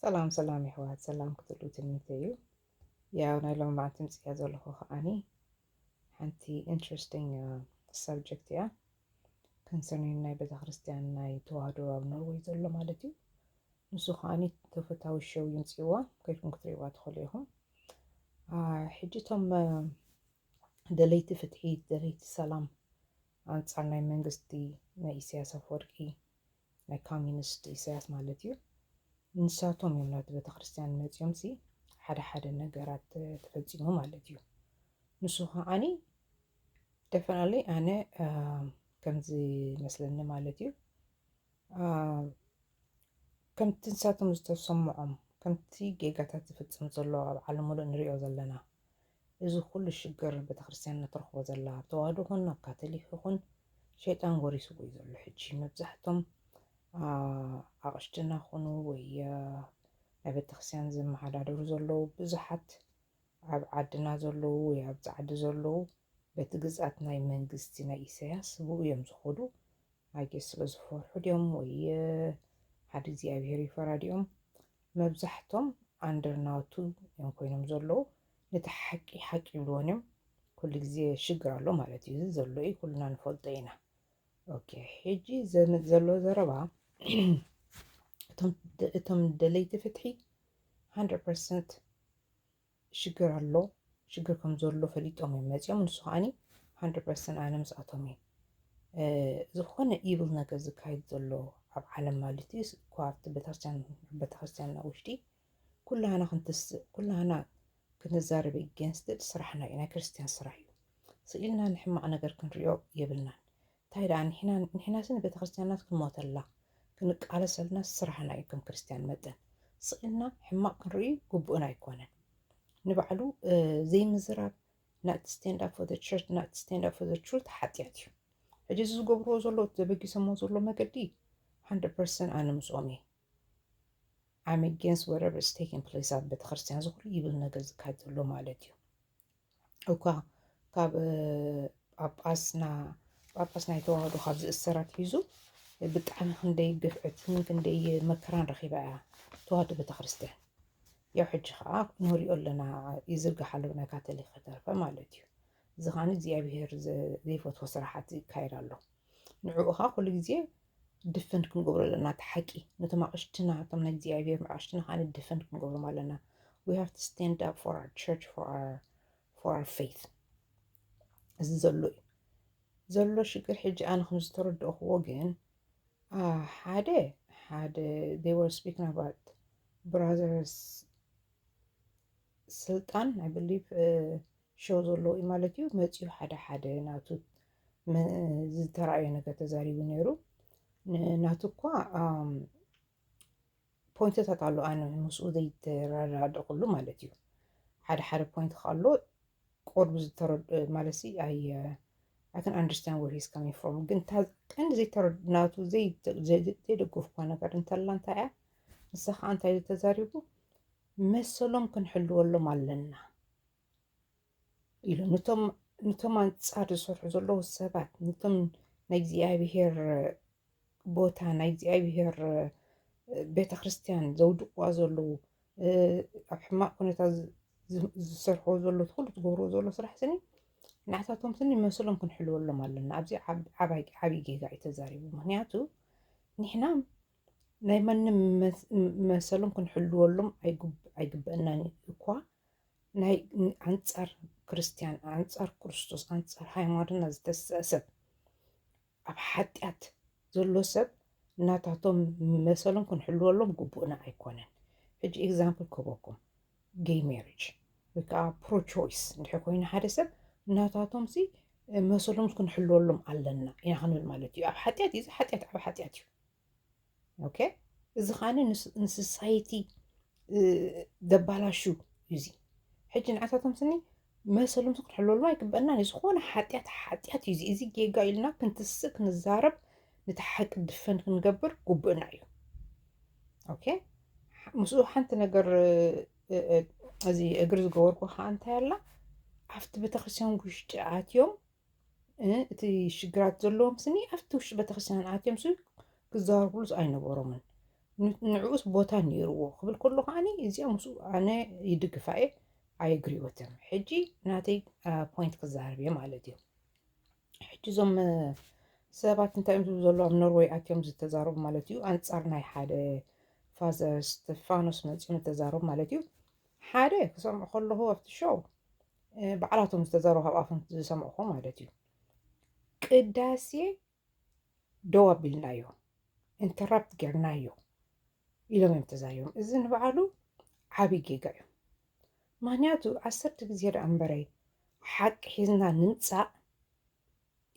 سلام سلام يحوات سلام كتلو تلميذيو يا ونايلو مع تمسي هذا له أني حنتي interesting subject يا concerning ناي بيت خريستيان ناي توادو أو نروي زلو مالتي نسو خاني تفتاو الشو ينسيوا كيفكم كتريوا تخليهم حجتهم دليت فتحي دليت سلام أنصار ناي منغستي ناي إسياس أفوركي ناي كوميونست إسياس مالتيو ንሳቶም እዮም ናብቲ ቤተክርስትያን መፅዮም ሓደ ሓደ ነገራት ተፈፂሙ ማለት እዩ ንሱ ከዓኒ ደፈናሊ ኣነ ከምዚ መስለኒ ማለት እዩ ከምቲ ንሳቶም ዝተሰምዖም ከምቲ ጌጋታት ዝፍፅም ዘሎ ኣብ ዓለም ሙሉእ ንሪኦ ዘለና እዚ ኩሉ ሽግር ቤተክርስትያን እትረኽቦ ዘላ ተዋህዶ ይኹን ኣብ ካቶሊክ ይኹን ሸይጣን ጎሪስዎ እዩ ዘሎ ሕጂ መብዛሕቶም ኣቕሽትና ኮኑ ወይ ኣብ ቤተክርስትያን ዝመሓዳደሩ ዘለዉ ብዙሓት ኣብ ዓድና ዘለዉ ወይ ኣብ ዓዲ ዘለዉ በቲ ግዝኣት ናይ መንግስቲ ናይ ኢሳያስ ብኡ እዮም ዝኸዱ ኣጌስ ስለ ዝፈርሑ ድዮም ወይ ሓደ እግዚኣብሔር ይፈራ ድዮም መብዛሕቶም ኣንደር ናቱ እዮም ኮይኖም ዘለዉ ነቲ ሓቂ ሓቂ ይብልዎን እዮም ኩሉ ግዜ ሽግር ኣሎ ማለት እዩ እዚ ዘሎ እዩ ኩልና ንፈልጦ ኢና ኦኬ ሕጂ ዘሎ ዘረባ እቶም ደለይቲ ፍትሒ 100% ሽግር ኣሎ ሽግር ከም ዘሎ ፈሊጦም እዮም መፅኦም ንሱ ከዓኒ 100% ኣነ ምስኣቶም እየ ዝኾነ ኢብል ነገር ዝካየድ ዘሎ ኣብ ዓለም ማለት እዩ እኳ ኣብቲ ቤተክርስትያንና ውሽጢ ኩላህና ክንትስእ ኩላህና ክንዛረብ ኤጌንስት ስራሕና እዩ ናይ ክርስቲያን ስራሕ እዩ ስኢልና ንሕማቕ ነገር ክንሪኦ የብልናን እንታይ ደኣ ንሕናስ ቤተክርስትያናት ክንሞተላ ክንቃለሰልና ስራሕና እዩ ከም ክርስቲያን መጠን ስኢልና ሕማቕ ክንርኢ ግቡእና ኣይኮነን ንባዕሉ ዘይምዝራብ not to stand up for the church not to stand up for the truth ሓጢያት እዩ ሕጂ ዝገብርዎ ዘሎ ዘበጊሰሞ ዘሎ መገዲ 100% ኣነ ምስኦም እየ I'm against whatever is taking place ኣብ ቤተክርስትያን ዝኩሉ ይብል ነገር ዝካየድ ዘሎ ማለት እዩ እኳ ካብ ጳጳስ ናይ ተዋህዶ ካብ ዝእሰራት ሒዙ ብጣዕሚ ክንደይ ግፍዕትን ክንደይ መከራን ረኺባ እያ ተዋህዶ ቤተክርስትያን ያው ሕጂ ከዓ ንሪኦ ኣለና ይዝርጋሕ ኣሎ ናይ ካቶሊክ ከተርፈ ማለት እዩ እዚ ከዓኒ እግዚኣብሔር ዘይፈትዎ ስራሓት ይካየድ ኣሎ ንዕኡ ከዓ ኩሉ ግዜ ድፍን ክንገብሮ ኣለና እቲ ሓቂ ነቶም ኣቕሽትና እቶም ናይ እግዚኣብሔር ኣቕሽትና ከዓ ድፍን ክንገብሮም ኣለና we have to stand up for our church for our faith እዚ ዘሎ እዩ ዘሎ ሽግር ሕጂ ኣነ ከም ዝተረድእኽዎ ግን ሓደ they were speaking about brothers ስልጣን I believe ሾው ዘሎ እዩ ማለት እዩ መፅኡ ሓደ ናቱ ዝተረኣየ ነገር ተዛሪቡ ነይሩ ናቱ እኳ ፖይንትታት ኣሎ ኣነ ምስኡ ዘይተረዳድእ ኩሉ ማለት እዩ ሓደ ፖይንት ካሎ ቆርቡ ዝተረድእ ማለት I can understand where he's coming from ግን ቀንዲ ዘይተረድናቱ ዘይደገፍኳ ነገር እንተላ እንታይ እያ ንሳ ከዓ እንታይ ተዛሪቡ መሰሎም ክንሕልወሎም ኣለና ኢሉ ነቶም ኣንጻር ዝሰርሑ ዘለዉ ሰባት ነቶም ናይ እግዚኣብሔር ቦታ ናይ እግዚኣብሔር ቤተክርስትያን ዘውድቕዋ ዘለዉ ኣብ ሕማቕ ኩነታት ዝሰርሕዎ ዘሎ ኩሉ ዝገብርዎ ዘሎ ስራሕ ስኒ ንዓታቶም ስኒ መሰሎም ክንሕልወሎም ኣለና ኣብዚ ዓብይ ጌጋ እዩ ተዛሪቡ ምክንያቱ ንሕና ናይ ማንም መሰሎም ክንሕልወሎም ኣይግበአናን እኳ ናይ ኣንጻር ክርስቲያን ኣንጻር ክርስቶስ ኣንጻር ሃይማኖትና ዝተሰአ ሰብ ኣብ ሓጢኣት ዘሎ ሰብ እናታቶም መሰሎም ክንሕልወሎም ግቡእና ኣይኮነን ሕጂ ኤግዛምፕል ክህበኩም ጌይ ሜሪጅ ወይ ከዓ ፕሮ ቾይስ እንድሕር ኮይኑ ሓደ ሰብ እናታቶም መሰሎም ክንሕልወሎም ኣለና ኢና ክንብል ማለት እዩ ኣብ ሓጢኣት እዩ ሓጢኣት ዓብ ሓጢኣት እዩ ኦኬ እዚ ከዓኒ ንሶሳይቲ ዘባላሹ እዩ ሕጂ ንዓታቶም ስኒ መሰሎም ክንሕልወሎም ኣይግበአናን ዝኾነ ሓጢኣት እዩ እዚ ጌጋ ኢልና ክንትስእ ክንዛረብ ነቲ ሓቂ ድፈን ክንገብር ግቡእና እዩ ኦኬ ምስኡ ሓንቲ ነገር እዚ እግሪ ዝገበርኩ ከዓ እንታይ ኣላ ኣብቲ ቤተክርስትያን ውሽጢ ኣትዮም እቲ ሽግራት ዘለዎም ስኒ ኣብቲ ውሽጢ ቤተክርስትያን ኣትዮም ክዛረብሉስ ኣይነበሮምን نعوس بوتا نيرو قبل كله خاني إزي أمسو أنا يدق فاي I agree with them حجي ناتي point كزاربية مالتي حجي زم سبات انت امتو زلو من نروي أتيوم زتزارب مالتيو أنتصار ناي حادة فازر ستفانوس مالتيو نتزارب مالتيو حادة كسام أخلو هو في الشو بعلاتهم استزارو هبقافن زسامعو مالتيو قداسي دوا بلنايو interrupt قرنايو ኢሎም እዮም ተዛሪቦም እዚ ንበዓሉ ዓብይ ጌጋ እዩ ምክንያቱ 10 ግዜ ደኣ እምበረይ ሓቂ ሒዝና ንምፃእ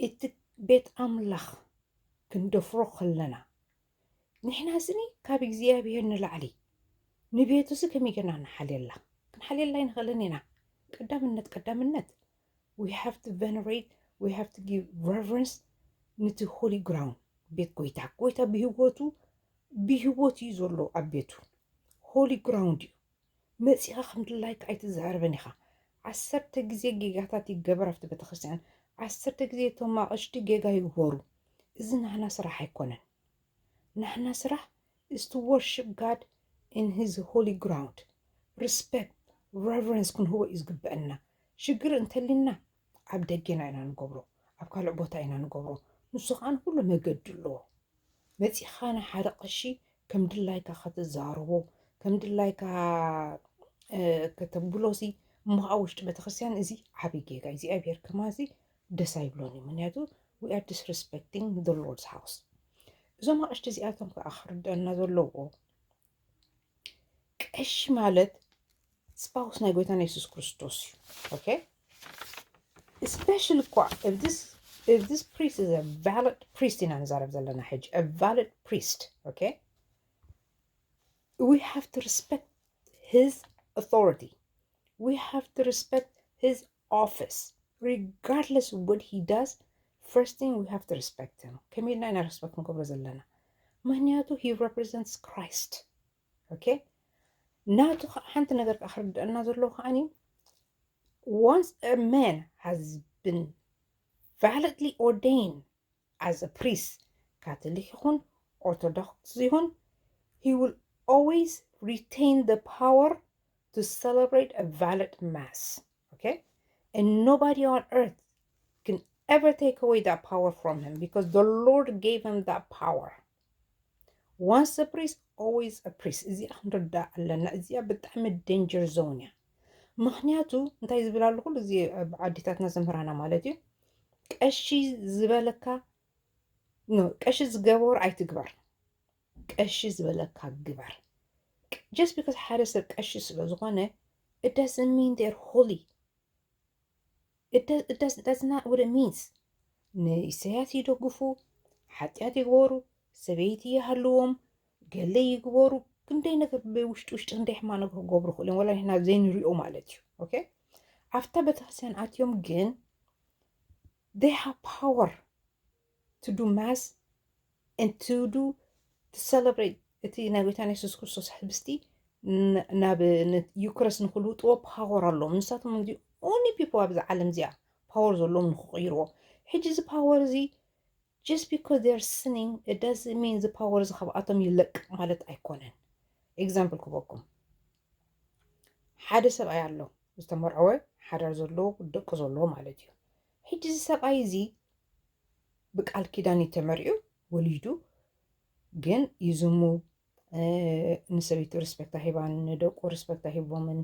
እቲ ቤት ኣምላኽ ክንደፍሮ ከለና ንሕና ስኒ ካብ እግዚኣብሔር ንላዕሊ ንቤቱሲ ከመይ ጌርና ክንሓልየላ ይንኽእልን ኢና ቀዳምነት we have to venerate we have to give reverence ነቲ holy ground ቤት ጎይታ ብሂወቱ እዩ ዘሎ ኣብ ቤቱ ሆሊ ግራውንድ እዩ መፂኻ ከምድላይካ ኣይትዛረበን ኢኻ 10 ግዜ ጌጋታት ይገበር ኣብቲ ቤተክርስትያን 10 ግዜ እቶም ኣቕሽቲ ጌጋ ይግበሩ እዚ ናህና ስራሕ ኣይኮነን ናህና ስራሕ is to worship God in his holy ground respect reverence ክንህቦ እዩ ዝግበአና ሽግር እንተሊና ኣብ ደገና ኢና ንገብሮ ኣብ ካልእ ቦታ ኢና ንገብሮ ንሱ ከዓ ኩሉ መገዲ ኣለዎ መፂኻ ንሓደ ቀሺ ከም ድላይካ ክትዛረቦ ከም ድላይካ ከተብሎሲ እሞ ኣብ ውሽጢ ቤተክርስትያን እዚ ዓብይ ጌጋ እግዚኣብሔር ከማዚ ደስ ኣይብሎን እዩ ምክንያቱ we are disrespecting the Lord's house እዞም ኣቕሽቲ እዚኣቶም ከዓ ክርድአና ዘለዎ ቀሺ ማለት ስፓውስ ናይ ጎይታና ኢየሱስ ክርስቶስ እዩ ኦኬ especially if this priest is a valid priest in Anzarab Zalana Hajj, a valid priest, okay? We have to respect his authority. We have to respect his office. Regardless of what he does, first thing we have to respect him. Kamilna ina respect Nkobra Zalana. Maniatu, he represents Christ. Okay? Natu hanta nagar akhrid another lo khani. Once a man has been validly ordained as a priest, Catholic Orthodox, he will always retain the power to celebrate a valid mass, okay? And nobody on earth can ever take away that power from him because the Lord gave him that power. Once a priest, always a priest. Is a danger zone. ምክንያቱ እንታይ ዝብል ኣለኩ እዚ ዓዲታትና ዘምህራና ማለት እዩ ቀሺ ዝበለካ ቀሺ ዝገበሩ ኣይትግበር ቀሺ ዝበለካ ግበር just because ሓደ ሰብ ቀሺ ስለ ዝኾነ it doesn't mean they're holy that's not what it means ንኢሳያስ ይደግፉ ሓጢኣት ይግበሩ ሰበይቲ ይሃልዎም ገለ ይግበሩ ክንደይ ነገር ብውሽጢ ክንደይ ሕማ ነገር ክገብሩ ክእሎም ወላ ንሕና ዘይንሪኦ ማለት እዩ ኦኬ ኣፍታ ቤተክርስትያን ኣትዮም ግን they have power to do mass and to celebrate እቲ ናይ ጎይታና ኢየሱስ ክርስቶስ ህብስቲ ናብ ዩክረስ ንክልውጥዎ ፓወር ኣለዎም ንሳቶም እዚ only people ኣብዚ ዓለም እዚኣ ፓወር ዘለዎም ንክቕይርዎ ሕጂ እዚ ፓወር እዚ just because they're sinning it doesn't mean the power እዚ ካብኣቶም ይለቅ ማለት ኣይኮነን example ክበኩም ሓደ ሰብኣይ ኣሎ ዝተመርዐወ ሓዳር ዘለዎ ደቂ ዘለዎ ማለት እዩ ሕጂ እዚ ሰብኣይ እዚ ብቃል ኪዳን ተመሪዑ ወሊዱ ግን ይዝሙ ንሰበይቲ ሪስፔክት ሂባን ንደቁ ሪስፔክት ሂቦምን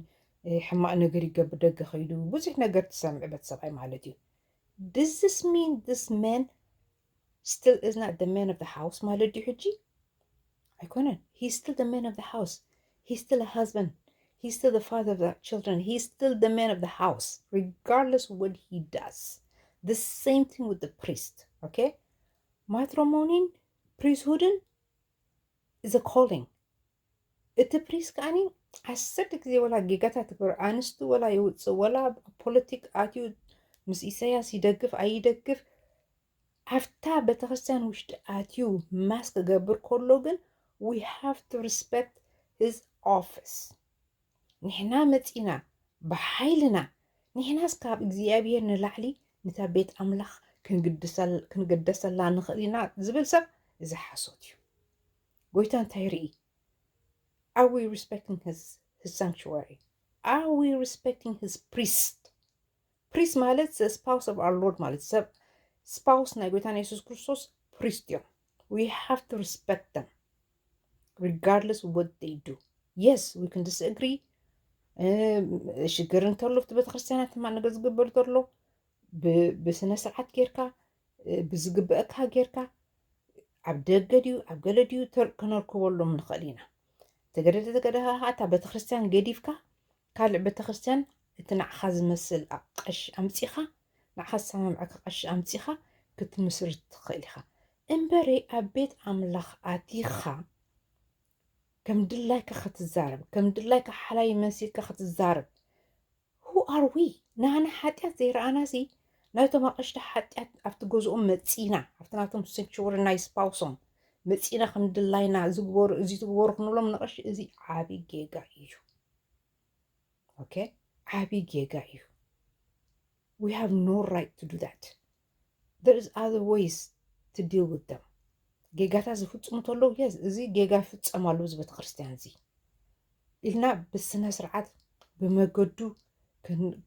ሕማቅ ነገር ይገብር ደገ ኸይዱ ብዙሕ ነገር ትሰምዕ በት ሰብኣይ ማለት እዩ does this mean this man still is not the man of the house ማለት እዩ ሕጂ ኣይኮነን he's still the man of the house he's still a husband he's still the father of the children he's still the man of the house regardless of what he does the same thing with the priest okay matrimony priesthood is a calling እቲ priest ከኣኒ 10 ግዜ ወላ ጌጋታት ግብር ኣንስቱ ወላ ይውፅእ ወላ ፖለቲክ ኣትዩ ምስ ኢሳያስ ይደግፍ ኣይደግፍ ኣፍታ ቤተክርስትያን ውሽጢ ኣትዩ ማስ ክገብር ከሎ ግን we have to respect his office ንሕና መፂና ብሓይልና ንሕናስ ካብ እግዚኣብሔር ንላዕሊ ነታ ቤት ኣምላኽ ክንግደሰላ ንኽእል ኢና ዝብል ሰብ እዚ ሓሶት እዩ ጎይታ እንታይ ርኢ Are we respecting his sanctuary? Are we respecting his priest? Priest ማለት the spouse of our Lord ማለት ሰብ spouse ናይ ጎይታና ኢየሱስ ክርስቶስ priest እዮም. We have to respect them regardless of what they do. Yes, we can disagree. ሽግር እንተሎ ብቲ ቤተክርስትያናት ማ ነገር ዝግበር እንተሎ ብስነ ስርዓት ጌርካ ብዝግብአካ ጌርካ ኣብ ደገ ድዩ ኣብ ገለ ድዩ ክነርክበሎም ንኽእል ኢና ተገደኻ እታ ቤተክርስትያን ገዲፍካ ካልእ ቤተክርስትያን እቲ ንዓኻ ዝመስል ቀሺ ኣምፂኻ ንዓኻ ዝሰማምዐካ ቀሺ ኣምፂኻ ክትምስርት ትኽእል ኢኻ እምበረ ኣብ ቤት ኣምላኽ ኣቲኻ ከም ድላይካ ክትዛረብ ከም ድላይካ ሓላይ መሲልካ ክትዛረብ who are we ንዓና ሓጢኣት ዘይረኣናሲ ናይቶም ኣቕሽቲ ሓጢኣት ኣብቲ ገዝኦም መፂና ኣብቲ ናቶም ሴንክቹሪ ናይ ስፓውሶም መፂና ከም ድላይና ዝግበሩ እዚ ትግበሩ ክንብሎም ንቐሺ እዚ ዓብይ ጌጋ እዩ ኦኬ ዓብይ ጌጋ እዩ we have no right to do that there is other ways to deal with them ጌጋታት ዝፍፅሙ ተሎ yes እዚ ጌጋ ይፍፀማሉ እዚ ቤተክርስትያን እዚ ኢልና ብስነ ስርዓት ብመገዱ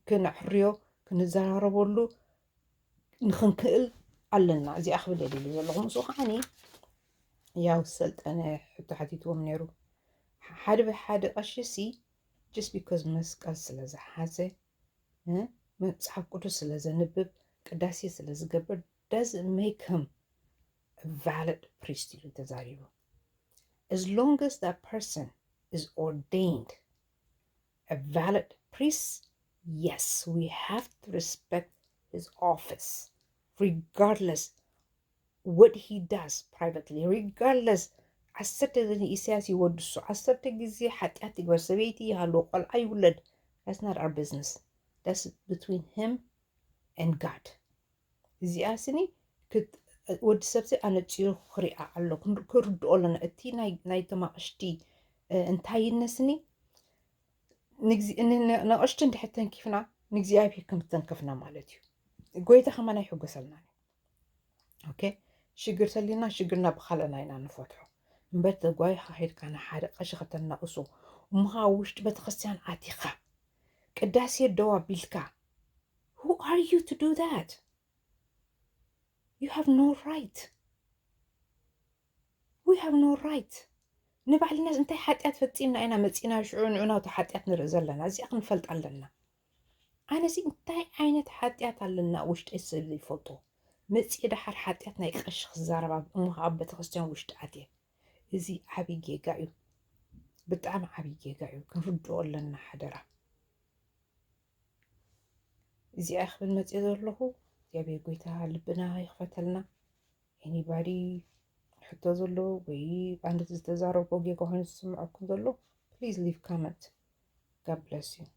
ክነሕርዮ ክንዘራረበሉ ንኽንክእል ኣለና እዚኣ ክብል የድሊ ዘለኹ ምስኡ ከዓኒ ያው ሰልጠነ ሕቶ ሓቲትዎም ነይሩ ሓደ ብሓደ ቀሺሲ just because መስቀል ስለ ዝሓዘ መፅሓፍ ቅዱስ ስለ ዘንብብ ቅዳሴ ስለ ዝገብር doesn't make him a valid priest ይሉ ተዛሪቡ as long as that person is ordained a valid priest yes we have to respect his office regardless what he does privately regardless ዓሰርተ ግዜ ኢሳያስ ይወድሱ ዓሰርተ ግዜ ሓጢኣት ይግበር ሰበይቲ ይሃለዎ ቆልዓ ይውለድ that's not our business that's between him and God እዚኣ ስኒ ወዲ ሰብሲ ኣነፂሩ ክሪኣ ኣሎ ክርድኦ ኣለና እቲ ናይቶም ኣቕሽቲ እንታይነስኒ ንቐሽቲ እንድሕር ተንኪፍና ንእግዚኣብሔር ከም ዝተንከፍና ማለት እዩ ጎይታ ከማና ይሕጎሰልና ኦኬ ሽግር ተሊና ሽግርና ብኻልእና ኢና ንፈትሖ እምበር ተጓይኻ ሄድካ ንሓደ ቀሺ ከተናቕሱ እምኻ ውሽጢ ቤተክርስትያን ኣቲኻ ቅዳሴ ደው ኣቢልካ who are you to do that you have no right we have no right ንባዕልና እንታይ ሓጢኣት ፈፂምና ኢና መፂና ሽዑ ንዑናቱ ሓጢኣት ንርኢ ዘለና እዚኣ ክንፈልጥ ኣለና ኣነዚ እንታይ ዓይነት ሓጢኣት ኣለና ውሽጢ ሰብ ዘይፈልጦ መፂእ ድሓር ሓጢኣት ናይ ቀሺ ክዛረባ እምኻ ኣብ ቤተክርስትያን ውሽጢ ኣትየ እዚ ዓብይ ጌጋ እዩ ብጣዕሚ ዓብይ ጌጋ እዩ ክንርድኦ ኣለና ሓደራ እዚኣ ክብል መፂእ ዘለኹ እግዚአብሔር ጎይታ ልብና ይኽፈተልና anybody ሕቶ ዘሎ ወይ አንድ ዝተዛረበ ጌጋ ኮይኑ ዝስምዐኩም ዘሎ please leave comment God bless you